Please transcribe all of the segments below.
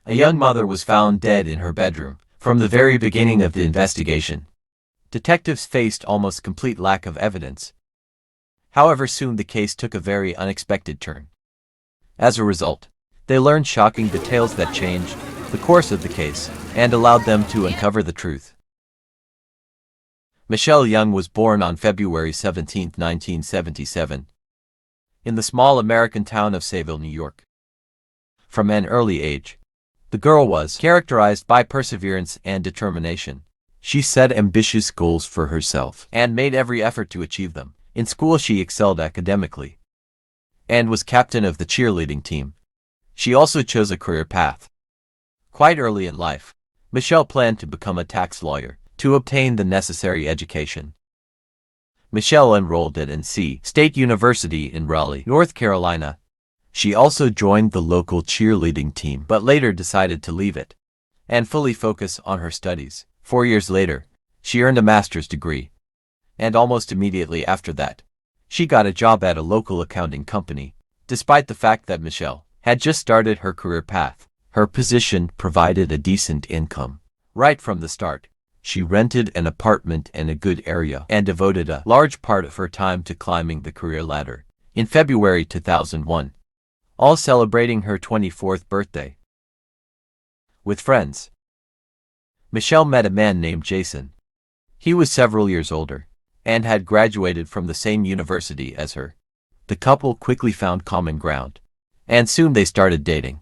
A young mother was found dead in her bedroom. From the very beginning of the investigation, detectives faced almost complete lack of evidence. However, soon the case took a very unexpected turn. As a result, they learned shocking details that changed the course of the case and allowed them to uncover the truth. Michelle Young was born on February 17, 1977, in the small American town of Sayville, New York. From an early age, the girl was characterized by perseverance and determination. She set ambitious goals for herself and made every effort to achieve them. In school, she excelled academically and was captain of the cheerleading team. She also chose a career path. Quite early in life, Michelle planned to become a tax lawyer to obtain the necessary education. Michelle enrolled at NC State University in Raleigh, North Carolina. She also joined the local cheerleading team, but later decided to leave it and fully focus on her studies. 4 years later, she earned a master's degree, and almost immediately after that, she got a job at a local accounting company. Despite the fact that Michelle had just started her career path, her position provided a decent income. Right from the start, she rented an apartment in a good area and devoted a large part of her time to climbing the career ladder. In February 2001, all celebrating her 24th birthday with friends, Michelle met a man named Jason. He was several years older and had graduated from the same university as her. The couple quickly found common ground, and soon they started dating.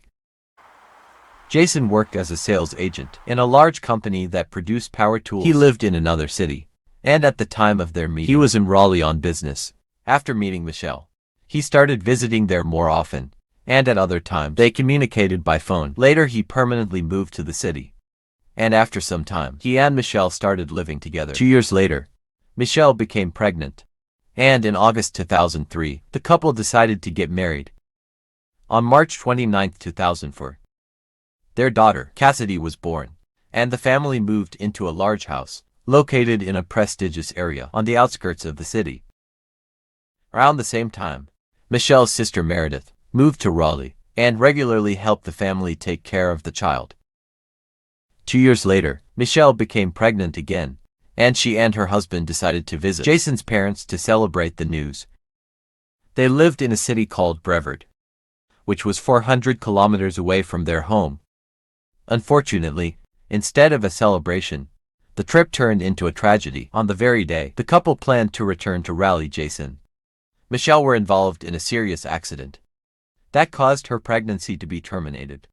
Jason worked as a sales agent in a large company that produced power tools. He lived in another city, and at the time of their meeting, he was in Raleigh on business. After meeting Michelle, he started visiting there more often, and at other times, they communicated by phone. Later, he permanently moved to the city, and after some time, he and Michelle started living together. 2 years later, Michelle became pregnant, and in August 2003, the couple decided to get married. On March 29, 2004, their daughter, Cassidy, was born, and the family moved into a large house located in a prestigious area on the outskirts of the city. Around the same time, Michelle's sister Meredith moved to Raleigh and regularly helped the family take care of the child. 2 years later, Michelle became pregnant again, and she and her husband decided to visit Jason's parents to celebrate the news. They lived in a city called Brevard, which was 400 kilometers away from their home. Unfortunately, instead of a celebration, the trip turned into a tragedy. On the very day the couple planned to return to Raleigh, Jason, Michelle were involved in a serious accident that caused her pregnancy to be terminated.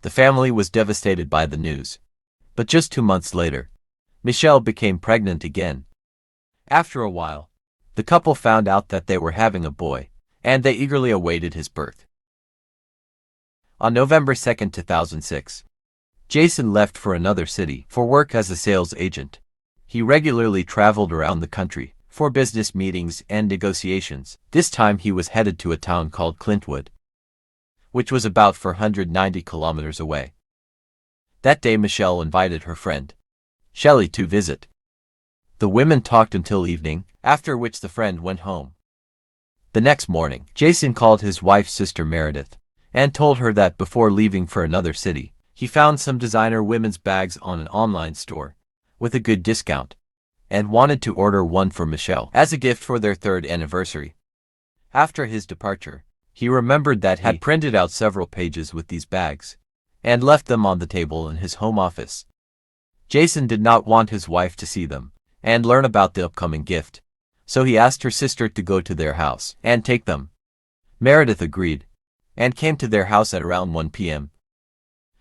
The family was devastated by the news, but just 2 months later, Michelle became pregnant again. After a while, the couple found out that they were having a boy, and they eagerly awaited his birth. On November 2, 2006, Jason left for another city for work as a sales agent. He regularly traveled around the country for business meetings and negotiations. This time he was headed to a town called Clintwood, which was about 490 kilometers away. That day Michelle invited her friend, Shelley, to visit. The women talked until evening, after which the friend went home. The next morning, Jason called his wife's sister Meredith and told her that before leaving for another city, he found some designer women's bags on an online store with a good discount and wanted to order one for Michelle as a gift for their 3rd anniversary. After his departure, he remembered that he had printed out several pages with these bags and left them on the table in his home office. Jason did not want his wife to see them and learn about the upcoming gift, so he asked her sister to go to their house and take them. Meredith agreed and came to their house at around 1 p.m.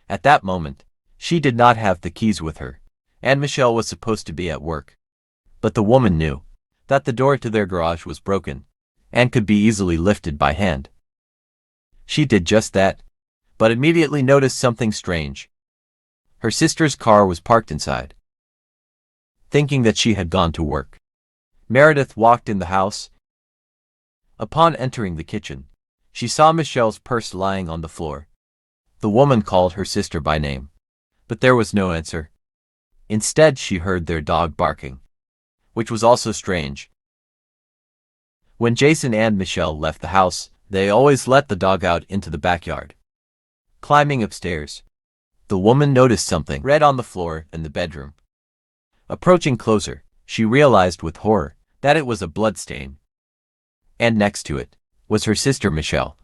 At that moment, she did not have the keys with her, and Michelle was supposed to be at work. But the woman knew that the door to their garage was broken and could be easily lifted by hand. She did just that, but immediately noticed something strange. Her sister's car was parked inside. Thinking that she had gone to work, Meredith walked in the house. Upon entering the kitchen, she saw Michelle's purse lying on the floor. The woman called her sister by name, but there was no answer. Instead, she heard their dog barking, which was also strange. When Jason and Michelle left the house, they always let the dog out into the backyard. Climbing upstairs, the woman noticed something red on the floor in the bedroom. Approaching closer, she realized with horror that it was a blood stain. And next to it was her sister Michelle.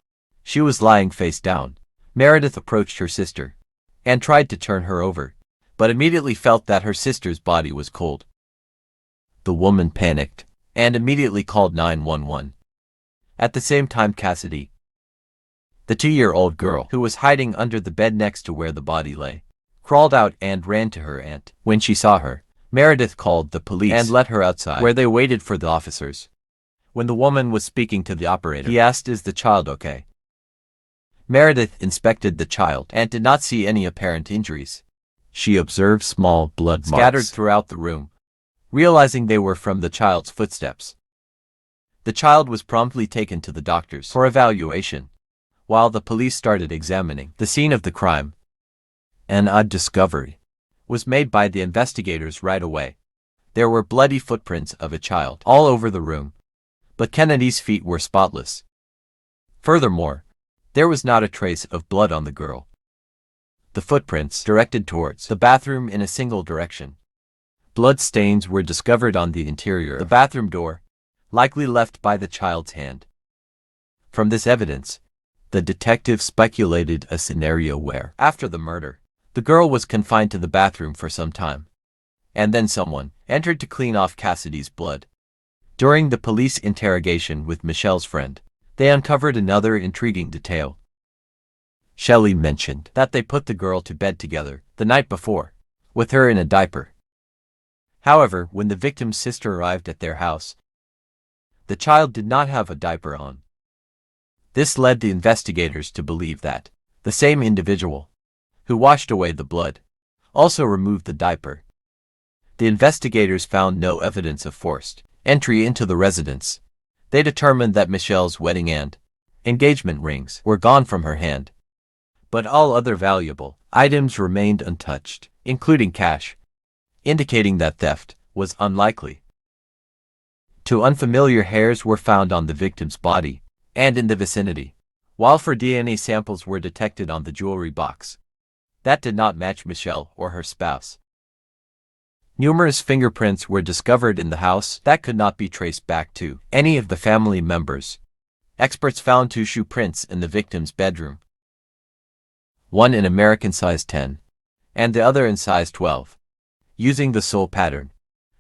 She was lying face down. Meredith approached her sister and tried to turn her over, but immediately felt that her sister's body was cold. The woman panicked and immediately called 911. At the same time, Cassidy, the 2-year-old girl who was hiding under the bed next to where the body lay, crawled out and ran to her aunt. When she saw her, Meredith called the police and let her outside, where they waited for the officers. When the woman was speaking to the operator, he asked, "Is the child okay?" Meredith inspected the child and did not see any apparent injuries. She observed small blood marks scattered throughout the room, realizing they were from the child's footsteps. The child was promptly taken to the doctors for evaluation, while the police started examining the scene of the crime. An odd discovery was made by the investigators right away. There were bloody footprints of a child all over the room, but Kennedy's feet were spotless. Furthermore, there was not a trace of blood on the girl. The footprints directed towards the bathroom in a single direction. Blood stains were discovered on the interior of the bathroom door, likely left by the child's hand. From this evidence, the detective speculated a scenario where, after the murder, the girl was confined to the bathroom for some time, and then someone entered to clean off Cassidy's blood. During the police interrogation with Michelle's friend, they uncovered another intriguing detail. Shelley mentioned that they put the girl to bed together the night before, with her in a diaper. However, when the victim's sister arrived at their house, the child did not have a diaper on. This led the investigators to believe that the same individual who washed away the blood also removed the diaper. The investigators found no evidence of forced entry into the residence. They determined that Michelle's wedding and engagement rings were gone from her hand, but all other valuable items remained untouched, including cash, indicating that theft was unlikely. 2 unfamiliar hairs were found on the victim's body and in the vicinity, while 4 DNA samples were detected on the jewelry box. That did not match Michelle or her spouse. Numerous fingerprints were discovered in the house that could not be traced back to any of the family members. Experts found 2 shoe prints in the victim's bedroom, one in American size 10 and the other in size 12. Using the sole pattern,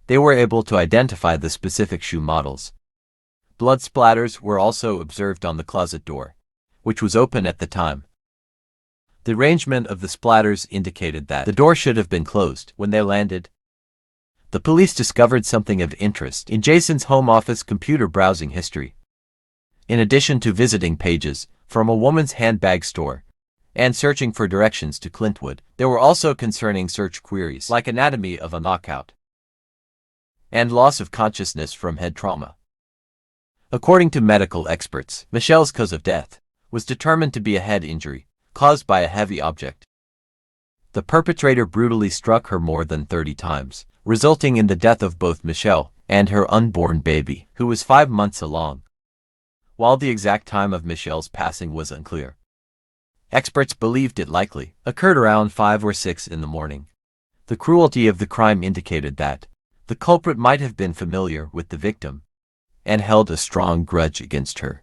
they were able to identify the specific shoe models. Blood splatters were also observed on the closet door, which was open at the time. The arrangement of the splatters indicated that the door should have been closed when they landed. The police discovered something of interest in Jason's home office computer browsing history. In addition to visiting pages from a woman's handbag store and searching for directions to Clintwood, there were also concerning search queries like anatomy of a knockout and loss of consciousness from head trauma. According to medical experts, Michelle's cause of death was determined to be a head injury caused by a heavy object. The perpetrator brutally struck her more than 30 times, resulting in the death of both Michelle and her unborn baby, who was 5 months along. While the exact time of Michelle's passing was unclear, experts believed it likely occurred around 5 or 6 in the morning. The cruelty of the crime indicated that the culprit might have been familiar with the victim and held a strong grudge against her.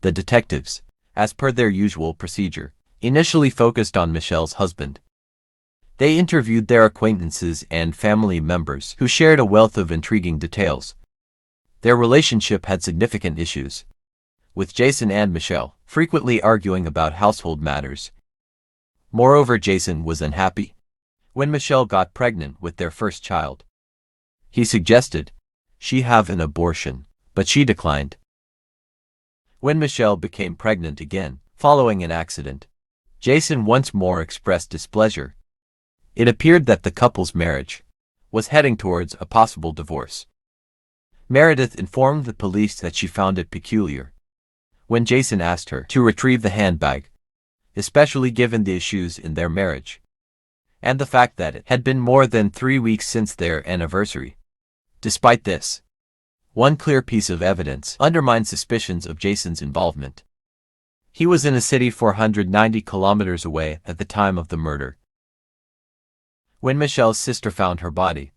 The detectives, as per their usual procedure, initially focused on Michelle's husband. They interviewed their acquaintances and family members who shared a wealth of intriguing details. Their relationship had significant issues, with Jason and Michelle frequently arguing about household matters. Moreover, Jason was unhappy when Michelle got pregnant with their first child. He suggested she have an abortion, but she declined. When Michelle became pregnant again, following an accident, Jason once more expressed displeasure. It appeared that the couple's marriage was heading towards a possible divorce. Meredith informed the police that she found it peculiar when Jason asked her to retrieve the handbag, especially given the issues in their marriage and the fact that it had been more than 3 weeks since their anniversary. Despite this, one clear piece of evidence undermined suspicions of Jason's involvement. He was in a city 490 kilometers away at the time of the murder. When Michelle's sister found her body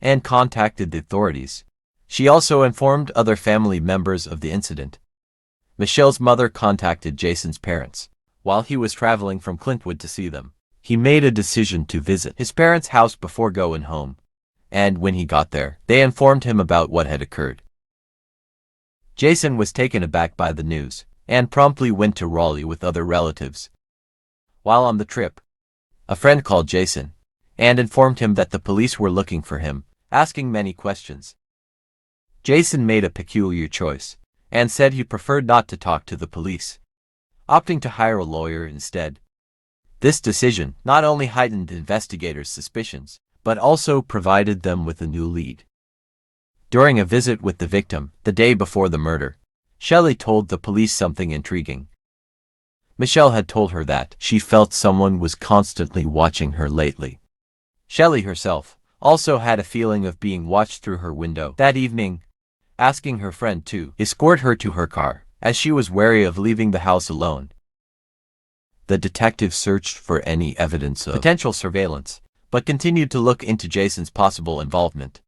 and contacted the authorities, she also informed other family members of the incident. Michelle's mother contacted Jason's parents while he was traveling from Clintwood to see them. He made a decision to visit his parents' house before going home, and when he got there, they informed him about what had occurred. Jason was taken aback by the news and promptly went to Raleigh with other relatives. While on the trip, a friend called Jason and informed him that the police were looking for him, asking many questions. Jason made a peculiar choice and said he preferred not to talk to the police, opting to hire a lawyer instead. This decision not only heightened investigators' suspicions, but also provided them with a new lead. During a visit with the victim the day before the murder, Shelley told the police something intriguing. Michelle had told her that she felt someone was constantly watching her lately. Shelley herself also had a feeling of being watched through her window that evening, asking her friend to escort her to her car, as she was wary of leaving the house alone. The detective searched for any evidence of potential surveillance, but continued to look into Jason's possible involvement.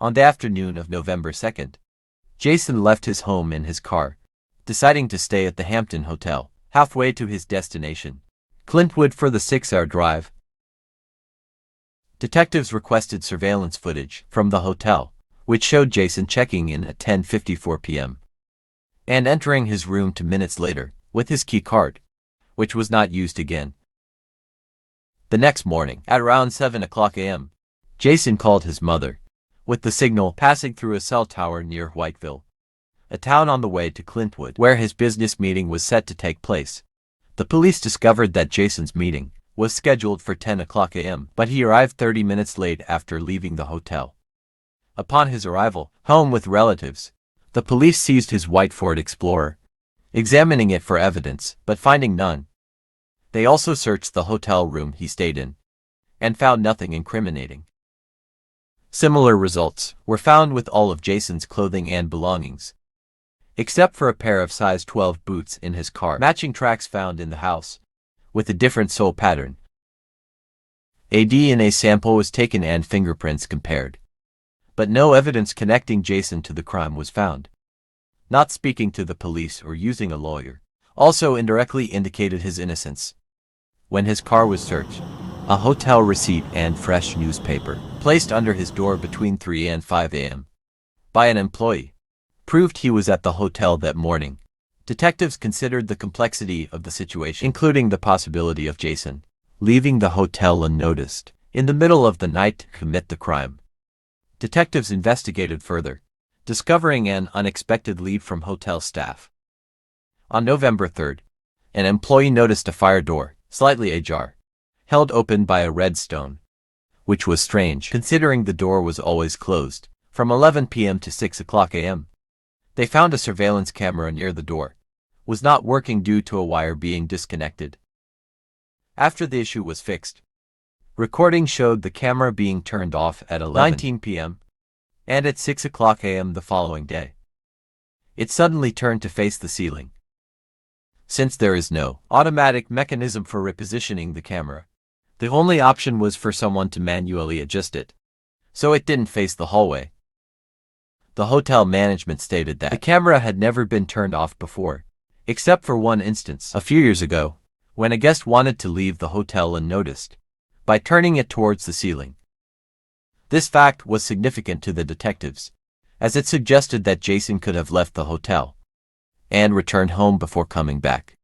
On the afternoon of November 2nd, Jason left his home in his car, deciding to stay at the Hampton Hotel, halfway to his destination, Clintwood, for the 6-hour drive. Detectives requested surveillance footage from the hotel, which showed Jason checking in at 10:54 p.m. and entering his room 2 minutes later with his key card, which was not used again. The next morning, at around 7 o'clock a.m., Jason called his mother, with the signal passing through a cell tower near Whiteville, a town on the way to Clintwood, where his business meeting was set to take place. The police discovered that Jason's meeting was scheduled for 10 o'clock a.m., but he arrived 30 minutes late after leaving the hotel. Upon his arrival home with relatives, the police seized his white Ford Explorer, examining it for evidence, but finding none. They also searched the hotel room he stayed in, and found nothing incriminating. Similar results were found with all of Jason's clothing and belongings, except for a pair of size 12 boots in his car, matching tracks found in the house, with a different sole pattern. A DNA sample was taken and fingerprints compared, but no evidence connecting Jason to the crime was found. Not speaking to the police or using a lawyer also indirectly indicated his innocence. When his car was searched, a hotel receipt and fresh newspaper, placed under his door between 3 and 5 a.m. by an employee, proved he was at the hotel that morning. Detectives considered the complexity of the situation, including the possibility of Jason leaving the hotel unnoticed in the middle of the night to commit the crime. Detectives investigated further, discovering an unexpected lead from hotel staff. On November 3rd, an employee noticed a fire door, slightly ajar, held open by a red stone, which was strange considering the door was always closed from 11 p.m. to 6 o'clock a.m. They found a surveillance camera near the door was not working due to a wire being disconnected. After the issue was fixed, recording showed the camera being turned off at 11:19 p.m. and at 6 o'clock a.m. the following day. It suddenly turned to face the ceiling. Since there is no automatic mechanism for repositioning the camera, the only option was for someone to manually adjust it, so it didn't face the hallway. The hotel management stated that the camera had never been turned off before, except for one instance a few years ago, when a guest wanted to leave the hotel unnoticed by turning it towards the ceiling. This fact was significant to the detectives, as it suggested that Jason could have left the hotel and returned home before coming back.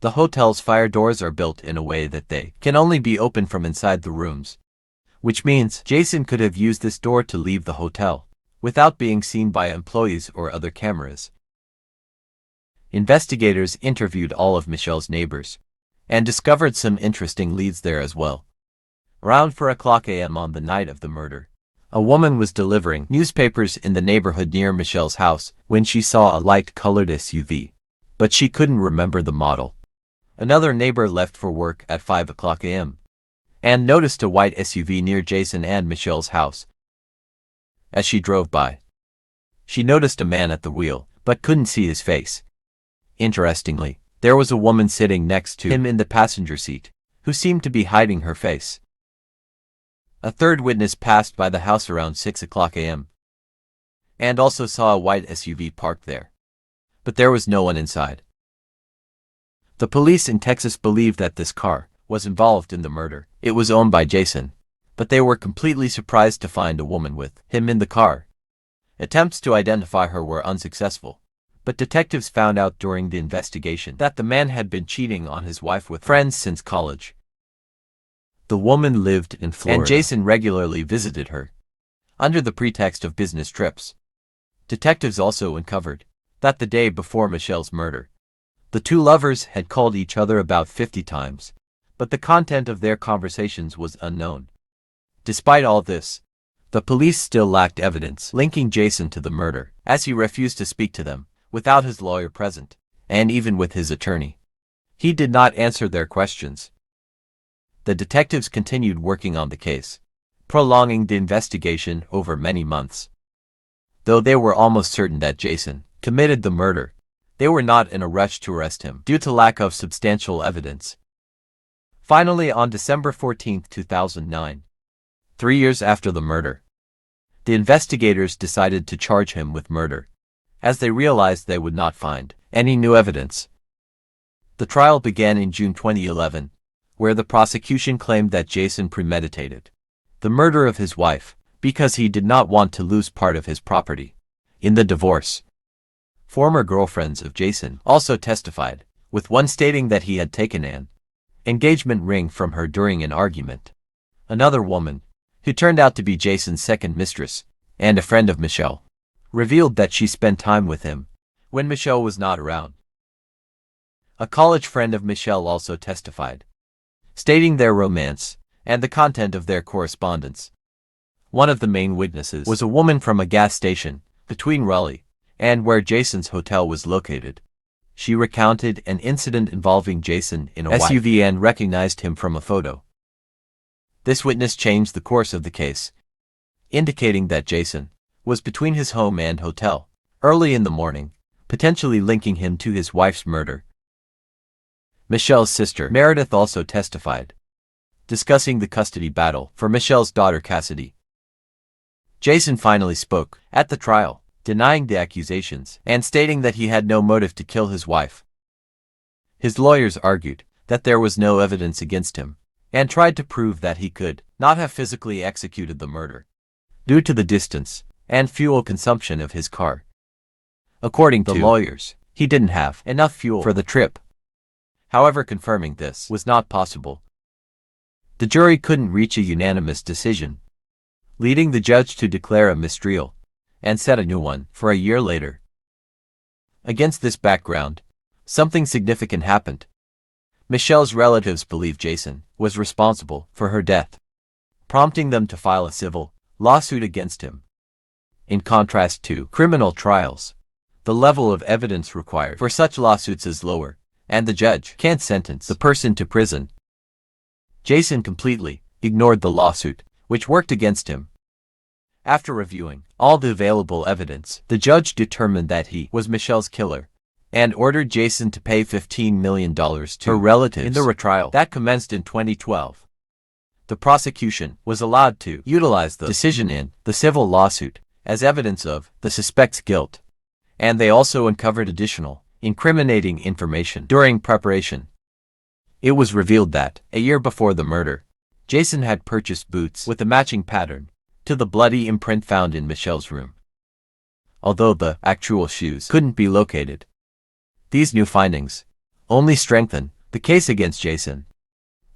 The hotel's fire doors are built in a way that they can only be opened from inside the rooms, which means Jason could have used this door to leave the hotel without being seen by employees or other cameras. Investigators interviewed all of Michelle's neighbors and discovered some interesting leads there as well. Around 4 o'clock a.m. on the night of the murder, a woman was delivering newspapers in the neighborhood near Michelle's house when she saw a light-colored SUV, but she couldn't remember the model. Another neighbor left for work at 5 o'clock a.m. and noticed a white SUV near Jason and Michelle's house. As she drove by, she noticed a man at the wheel, but couldn't see his face. Interestingly, there was a woman sitting next to him in the passenger seat, who seemed to be hiding her face. A third witness passed by the house around 6 o'clock a.m. and also saw a white SUV parked there. But there was no one inside. The police in Texas believed that this car was involved in the murder. It was owned by Jason, but they were completely surprised to find a woman with him in the car. Attempts to identify her were unsuccessful, but detectives found out during the investigation that the man had been cheating on his wife with friends since college. The woman lived in Florida, and Jason regularly visited her, under the pretext of business trips. Detectives also uncovered that the day before Michelle's murder, the two lovers had called each other about 50 times, but the content of their conversations was unknown. Despite all this, the police still lacked evidence linking Jason to the murder, as he refused to speak to them without his lawyer present, and even with his attorney. He did not answer their questions. The detectives continued working on the case, prolonging the investigation over many months. Though they were almost certain that Jason committed the murder, they were not in a rush to arrest him due to lack of substantial evidence. Finally, on December 14, 2009, 3 years after the murder, the investigators decided to charge him with murder, as they realized they would not find any new evidence. The trial began in June 2011, where the prosecution claimed that Jason premeditated the murder of his wife because he did not want to lose part of his property in the divorce. Former girlfriends of Jason also testified, with one stating that he had taken an engagement ring from her during an argument. Another woman, who turned out to be Jason's second mistress and a friend of Michelle, revealed that she spent time with him when Michelle was not around. A college friend of Michelle also testified, stating their romance and the content of their correspondence. One of the main witnesses was a woman from a gas station between Raleigh and where Jason's hotel was located. She recounted an incident involving Jason in a SUV and recognized him from a photo. This witness changed the course of the case, indicating that Jason was between his home and hotel early in the morning, potentially linking him to his wife's murder. Michelle's sister, Meredith, also testified, discussing the custody battle for Michelle's daughter Cassidy. Jason finally spoke at the trial, denying the accusations and stating that he had no motive to kill his wife. His lawyers argued that there was no evidence against him and tried to prove that he could not have physically executed the murder due to the distance and fuel consumption of his car. According to the lawyers, he didn't have enough fuel for the trip. However, confirming this was not possible. The jury couldn't reach a unanimous decision, leading the judge to declare a mistrial and set a new one for a year later. Against this background, something significant happened. Michelle's relatives believe Jason was responsible for her death, prompting them to file a civil lawsuit against him. In contrast to criminal trials, the level of evidence required for such lawsuits is lower, and the judge can't sentence the person to prison. Jason completely ignored the lawsuit, which worked against him. After reviewing all the available evidence, the judge determined that he was Michelle's killer and ordered Jason to pay $15 million to her relatives in the retrial that commenced in 2012. The prosecution was allowed to utilize the decision in the civil lawsuit as evidence of the suspect's guilt, and they also uncovered additional incriminating information during preparation. It was revealed that, a year before the murder, Jason had purchased boots with a matching pattern to the bloody imprint found in Michelle's room. Although the actual shoes couldn't be located, these new findings only strengthened the case against Jason,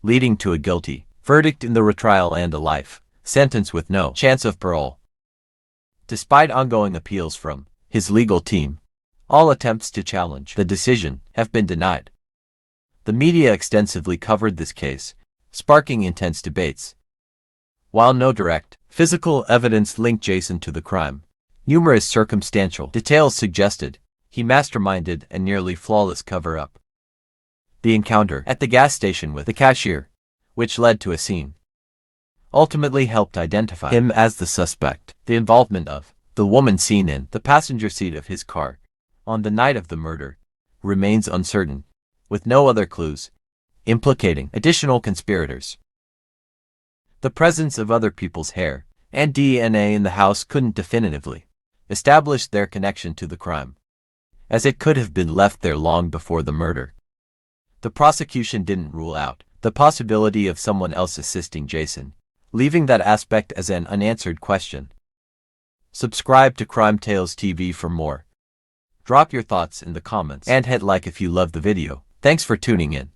leading to a guilty verdict in the retrial and a life sentence with no chance of parole. Despite ongoing appeals from his legal team, all attempts to challenge the decision have been denied. The media extensively covered this case, sparking intense debates. While no direct physical evidence linked Jason to the crime, numerous circumstantial details suggested he masterminded a nearly flawless cover-up. The encounter at the gas station with the cashier, which led to a scene, ultimately helped identify him as the suspect. The involvement of the woman seen in the passenger seat of his car on the night of the murder remains uncertain, with no other clues implicating additional conspirators. The presence of other people's hair and DNA in the house couldn't definitively establish their connection to the crime, as it could have been left there long before the murder. The prosecution didn't rule out the possibility of someone else assisting Jason, leaving that aspect as an unanswered question. Subscribe to Crime Tales TV for more. Drop your thoughts in the comments and hit like if you loved the video. Thanks for tuning in.